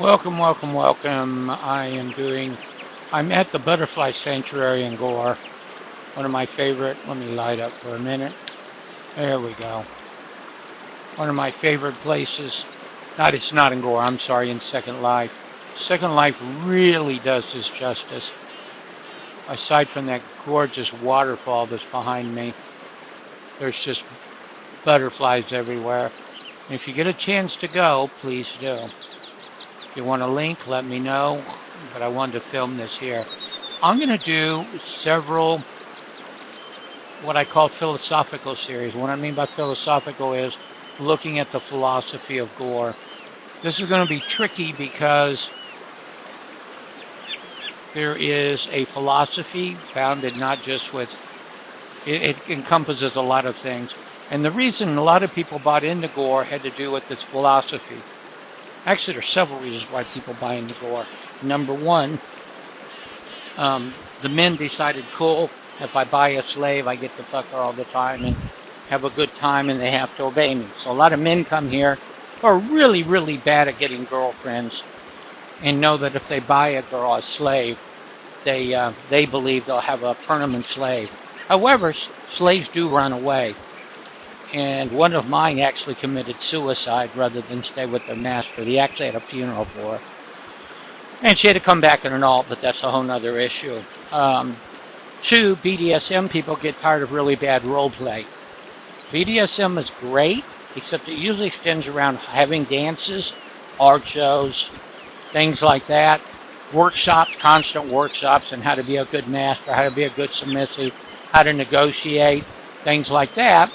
Welcome, welcome, welcome. I'm at the Butterfly Sanctuary in Gore. One of my favorite, let me light up for a minute. There we go. One of my favorite places. It's not in Gore, I'm sorry, in Second Life. Second Life really does this justice. Aside from that gorgeous waterfall that's behind me, there's just butterflies everywhere. And if you get a chance to go, please do. If you want a link, let me know, but I wanted to film this here. I'm going to do several what I call philosophical series. What I mean by philosophical is looking at the philosophy of Gore. This is going to be tricky because there is a philosophy founded not just with, it encompasses a lot of things. And the reason a lot of people bought into Gore had to do with this philosophy. Actually, there's several reasons why people buy into Gore. Number one, the men decided, cool, if I buy a slave, I get to fuck her all the time and have a good time, and they have to obey me. So a lot of men come here who are really, really bad at getting girlfriends and know that if they buy a girl, a slave, they believe they'll have a permanent slave. However, slaves do run away. And one of mine actually committed suicide rather than stay with their master. He actually had a funeral for her. And she had to come back in an alt, but that's a whole other issue. Two, BDSM people get tired of really bad role play. BDSM is great, except it usually extends around having dances, art shows, things like that. Workshops, constant workshops on how to be a good master, how to be a good submissive, how to negotiate, things like that.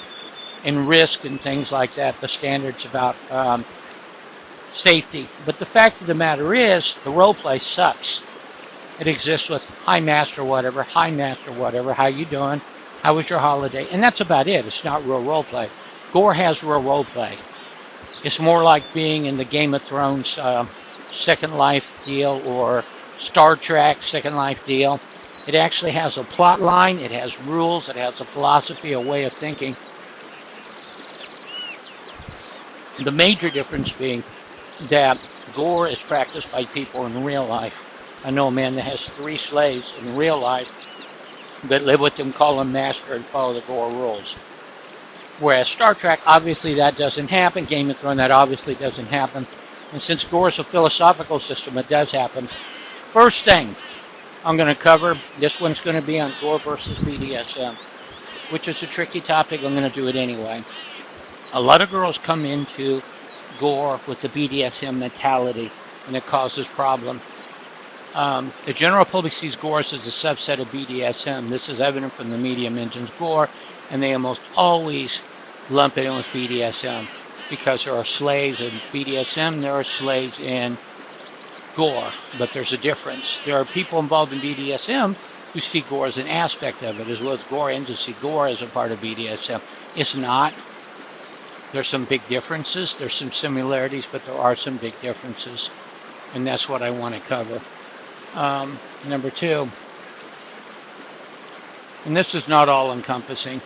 And risk and things like that, the standards about safety. But the fact of the matter is, the role play sucks. It exists with hi master whatever, how you doing, how was your holiday, and that's about it. It's not real role play. Gore has real role play. It's more like being in the Game of Thrones Second Life deal or Star Trek Second Life deal. It actually has a plot line, it has rules, it has a philosophy, a way of thinking. The major difference being that Gore is practiced by people in real life. I know a man that has 3 slaves in real life that live with him, call him master, and follow the Gore rules. Whereas Star Trek, obviously that doesn't happen. Game of Thrones, that obviously doesn't happen. And since Gore is a philosophical system, it does happen. First thing I'm going to cover, this one's going to be on Gore versus BDSM, which is a tricky topic. I'm going to do it anyway. A lot of girls come into Gore with the BDSM mentality, and it causes problems. The general public sees Gore as a subset of BDSM. This is evident from the media mentions Gore, and they almost always lump it in with BDSM because there are slaves in BDSM, there are slaves in Gore, but there's a difference. There are people involved in BDSM who see Gore as an aspect of it, as well as Goreans who see Gore as a part of BDSM. It's not. There's some big differences. There's some similarities, but there are some big differences. And that's what I want to cover. Number 2, and this is not all-encompassing.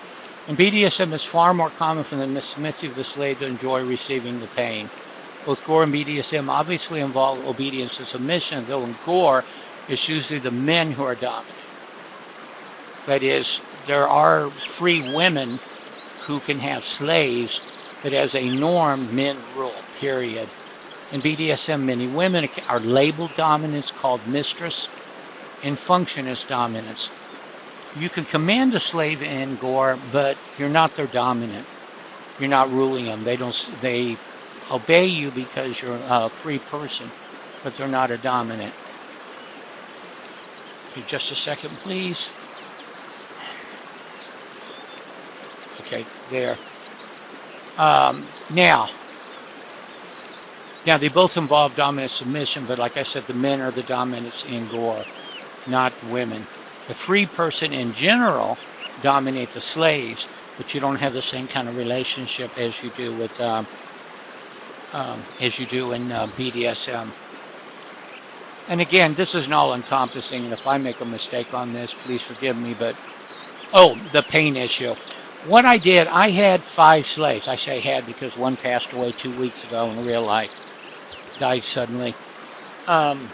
In BDSM, it's far more common for the submissive the slave to enjoy receiving the pain. Both Gore and BDSM obviously involve obedience and submission, though in Gore, it's usually the men who are dominant. That is, there are free women who can have slaves, but as a norm, men rule, period. In BDSM, many women are labeled dominance, called mistress, and function as dominance. You can command a slave in Gore, but you're not their dominant. You're not ruling them. They obey you because you're a free person, but they're not a dominant. Okay, just a second, please. Okay, there. Now, they both involve dominant submission, but like I said, the men are the dominants in Gore, not women. The free person in general dominate the slaves, but you don't have the same kind of relationship as you do with in BDSM. And again, this is all-encompassing, and if I make a mistake on this, please forgive me. But the pain issue. What I did, I had 5 slaves. I say had because one passed away 2 weeks ago in real life. Died suddenly. Um,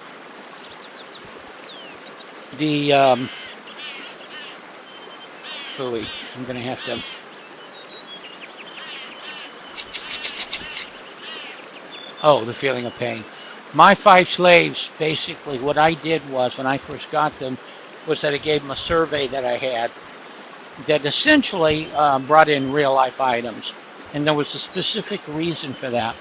the Phooey, I'm going to have to. Oh, the feeling of pain. My 5 slaves, basically, what I did was when I first got them, was that I gave them a survey that I had that essentially brought in real life items, and there was a specific reason for that.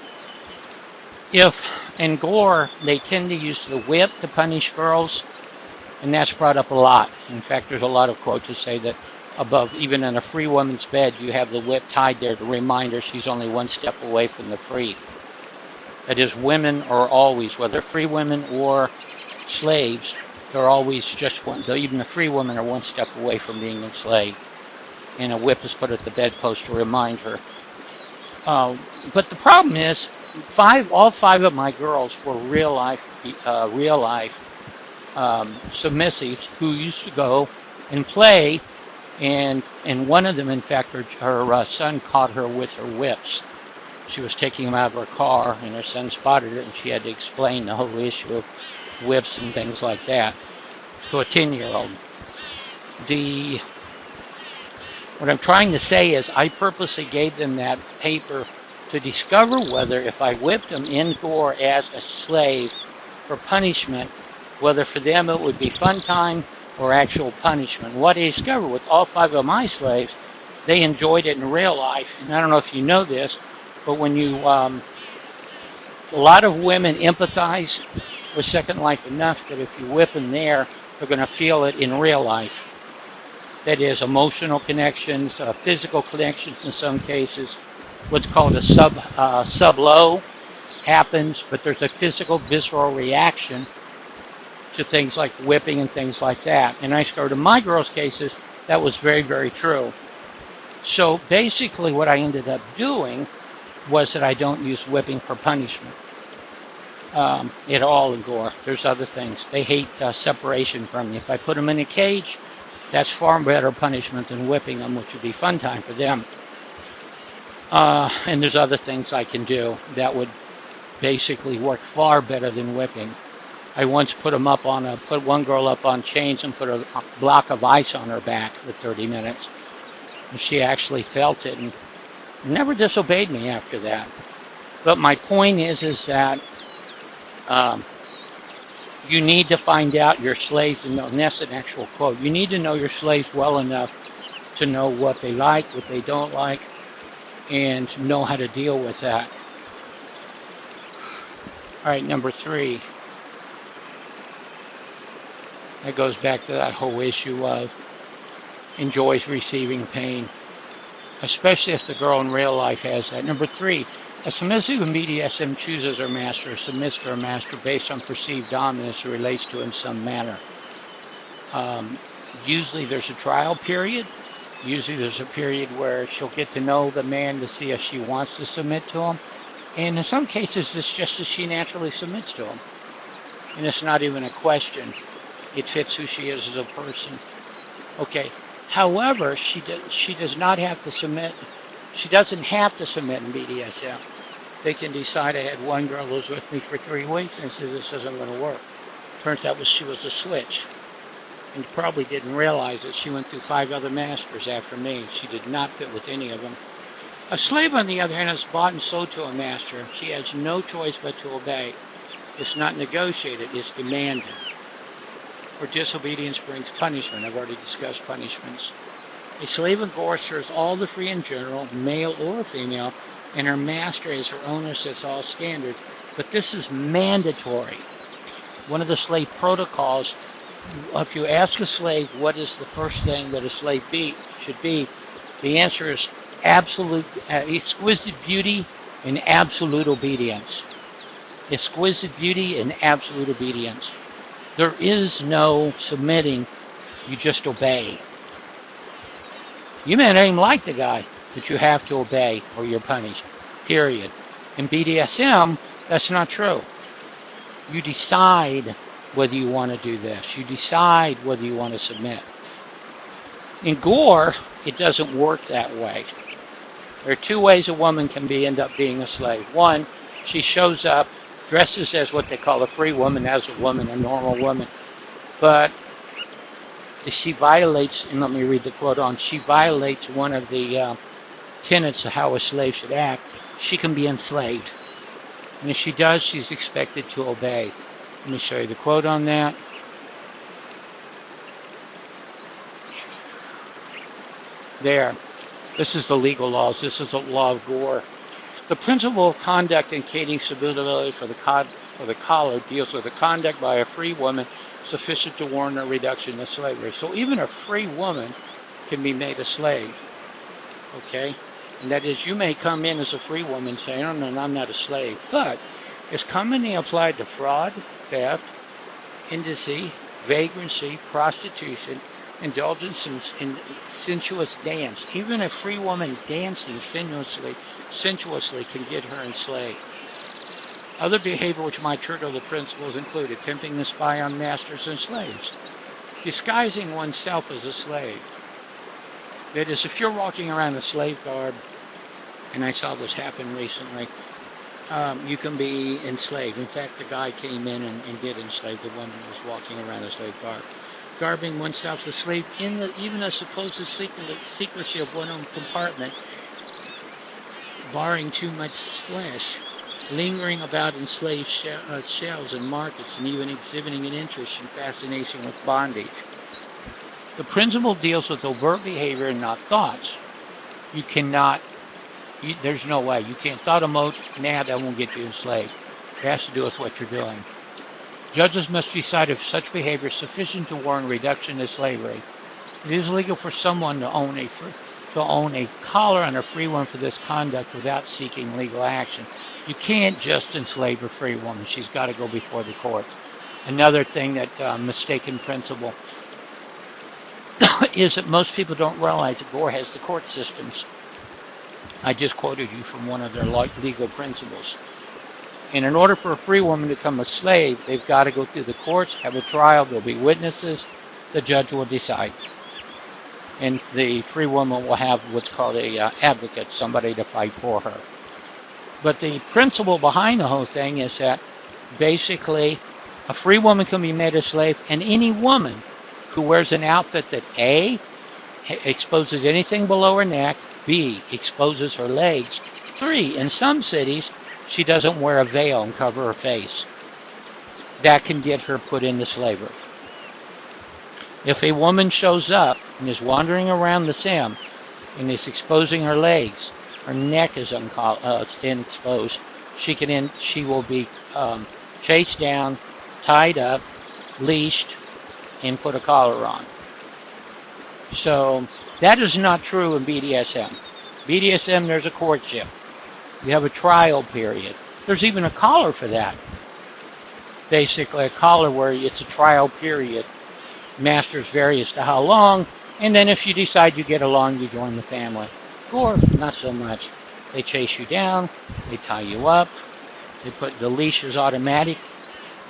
If in Gore they tend to use the whip to punish girls, and that's brought up a lot. In fact, there's a lot of quotes that say that above, even in a free woman's bed, you have the whip tied there to remind her she's only one step away from the free. That is, women are always, whether free women or slaves, they're always just one. Even the free women are one step away from being enslaved, and a whip is put at the bedpost to remind her. But the problem is, all 5 of my girls were real life submissives who used to go and play, and one of them, in fact, her son caught her with her whips. She was taking him out of her car, and her son spotted it, and she had to explain the whole issue of whips and things like that to a 10-year-old. What I'm trying to say is I purposely gave them that paper to discover whether if I whipped them in Gore as a slave for punishment, whether for them it would be fun time or actual punishment. What I discovered with all 5 of my slaves, they enjoyed it in real life. And I don't know if you know this, but when you, a lot of women empathize with Second Life enough that if you whip them there, they're going to feel it in real life. That is, emotional connections, physical connections in some cases. What's called a sub-low happens, but there's a physical, visceral reaction to things like whipping and things like that. And I discovered in my girls' cases, that was very, very true. So basically what I ended up doing was that I don't use whipping for punishment at all in Gore. There's other things. They hate separation from me. If I put them in a cage, that's far better punishment than whipping them, which would be fun time for them. And there's other things I can do that would basically work far better than whipping. I once put one girl up on chains and put a block of ice on her back for 30 minutes. And she actually felt it and never disobeyed me after that. But my point is that you need to find out your slaves, and that's an actual quote. You need to know your slaves well enough to know what they like, what they don't like, and know how to deal with that. All right, number 3. That goes back to that whole issue of enjoys receiving pain, especially if the girl in real life has that. Number 3, a submissive in BDSM chooses her master or submits to her master based on perceived dominance or relates to in some manner. Usually there's a trial period. Usually there's a period where she'll get to know the man to see if she wants to submit to him. And in some cases, it's just as she naturally submits to him. And it's not even a question. It fits who she is as a person. Okay. However, she does not have to submit. She doesn't have to submit in BDSM. They can decide. I had one girl who was with me for 3 weeks and said this isn't going to work. Turns out she was a switch. And probably didn't realize that she went through 5 other masters after me. She did not fit with any of them. A slave, on the other hand, is bought and sold to a master. She has no choice but to obey. It's not negotiated. It's demanded. For disobedience brings punishment. I've already discussed punishments. A slave in Gore serves all the free in general, male or female, and her master as her owner sets all standards. But this is mandatory. One of the slave protocols, if you ask a slave what is the first thing that a slave should be, the answer is absolute, exquisite beauty and absolute obedience. Exquisite beauty and absolute obedience. There is no submitting, you just obey. You may not even like the guy, but you have to obey or you're punished, period. In BDSM, that's not true. You decide whether you want to do this. You decide whether you want to submit. In Gore, it doesn't work that way. There are 2 ways a woman can end up being a slave. One, she shows up dresses as what they call a free woman, as a woman, a normal woman. But she violates, and let me read the quote on, she violates one of the tenets of how a slave should act. She can be enslaved. And if she does, she's expected to obey. Let me show you the quote on that. There. This is the legal laws. This is the law of Gor. The principle of conduct indicating suitability for the collar deals with the conduct by a free woman sufficient to warrant a reduction to slavery. So even a free woman can be made a slave. Okay? And that is, you may come in as a free woman saying, oh, no, I'm not a slave. But it's commonly applied to fraud, theft, indeceit, vagrancy, prostitution, indulgence in sensuous dance. Even a free woman dancing sensuously can get her enslaved. Other behavior which might trigger the principles include attempting to spy on masters and slaves, disguising oneself as a slave. That is, if you're walking around a slave garb, and I saw this happen recently, you can be enslaved. In fact, the guy came in and did enslave the woman who was walking around a slave garb. Garbing oneself as a slave in even a supposed secrecy of one own compartment, barring too much flesh, lingering about enslaved shells in markets, and even exhibiting an interest and fascination with bondage. The principle deals with overt behavior and not thoughts. You cannot, there's no way. You can't thought emote, nah, that won't get you enslaved. It has to do with what you're doing. Judges must decide if such behavior is sufficient to warrant reduction to slavery. It is legal for someone to own a collar on a free woman for this conduct without seeking legal action. You can't just enslave a free woman. She's got to go before the court. Another thing that mistaken principle is that most people don't realize that Gor has the court systems. I just quoted you from one of their legal principles. And in order for a free woman to become a slave, they've got to go through the courts, have a trial, there'll be witnesses, the judge will decide. And the free woman will have what's called a advocate, somebody to fight for her. But the principle behind the whole thing is that basically a free woman can be made a slave, and any woman who wears an outfit that A, exposes anything below her neck, B, exposes her legs, 3, in some cities, she doesn't wear a veil and cover her face. That can get her put into slavery. If a woman shows up and is wandering around the sim and is exposing her legs, her neck is exposed, she will be chased down, tied up, leashed, and put a collar on. So that is not true in BDSM. BDSM, there's a courtship. You have a trial period. There's even a collar for that. Basically, a collar where it's a trial period. Masters vary as to how long, and then if you decide you get along, you join the family. Or not so much. They chase you down, they tie you up, they put the leash is automatic.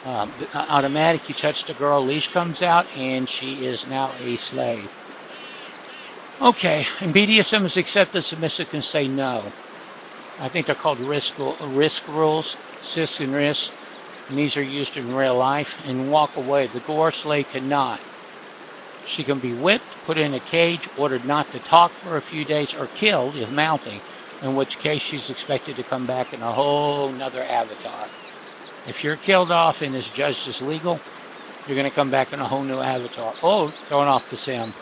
You touch the girl, leash comes out, and she is now a slave. Okay, and BDSM is accepted, submissive can say no. I think they're called risk rules, sis and risk, and these are used in real life, and walk away. The Gor slave cannot. She can be whipped, put in a cage, ordered not to talk for a few days, or killed if mouthing, in which case she's expected to come back in a whole nother avatar. If you're killed off and is judged as legal, you're going to come back in a whole new avatar. Oh, thrown off the sim.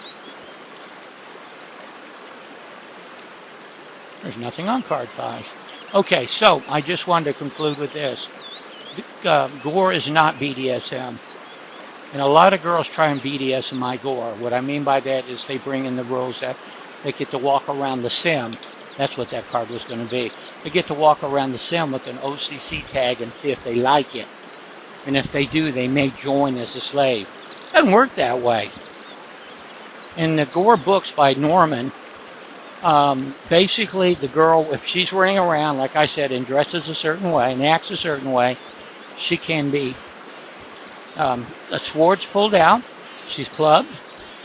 There's nothing on card 5. Okay, so I just wanted to conclude with this. Gor is not BDSM. And a lot of girls try and BDSM my Gor. What I mean by that is they bring in the rules that they get to walk around the sim. That's what that card was going to be. They get to walk around the sim with an OCC tag and see if they like it. And if they do, they may join as a slave. It doesn't work that way. In the Gor books by Norman, basically the girl, if she's running around, like I said, and dresses a certain way and acts a certain way, she can be a sword's pulled out, she's clubbed,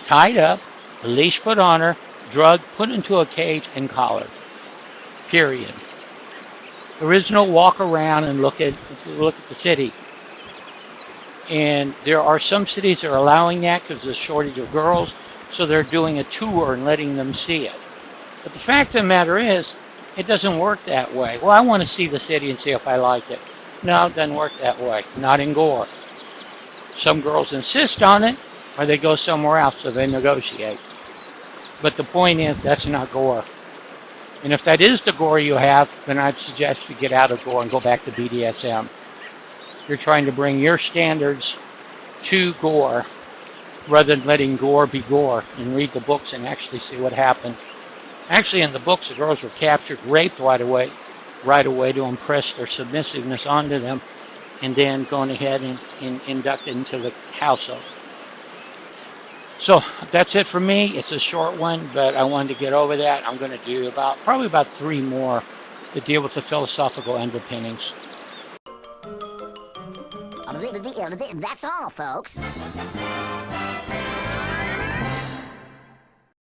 tied up, a leash put on her, drugged, put into a cage, and collared. Period. There is no walk around and look at the city. And there are some cities that are allowing that because there's a shortage of girls, so they're doing a tour and letting them see it. But the fact of the matter is, it doesn't work that way. Well, I want to see the city and see if I like it. No, it doesn't work that way. Not in Gor. Some girls insist on it, or they go somewhere else, so they negotiate. But the point is, that's not Gor. And if that is the Gor you have, then I'd suggest you get out of Gor and go back to BDSM. You're trying to bring your standards to Gor rather than letting Gor be Gor, and read the books and actually see what happened. Actually, in the books, the girls were captured, raped right away to impress their submissiveness onto them, and then going ahead and inducted into the household. So that's it for me. It's a short one, but I wanted to get over that. I'm going to do probably about 3 more that deal with the philosophical underpinnings. That's all, folks.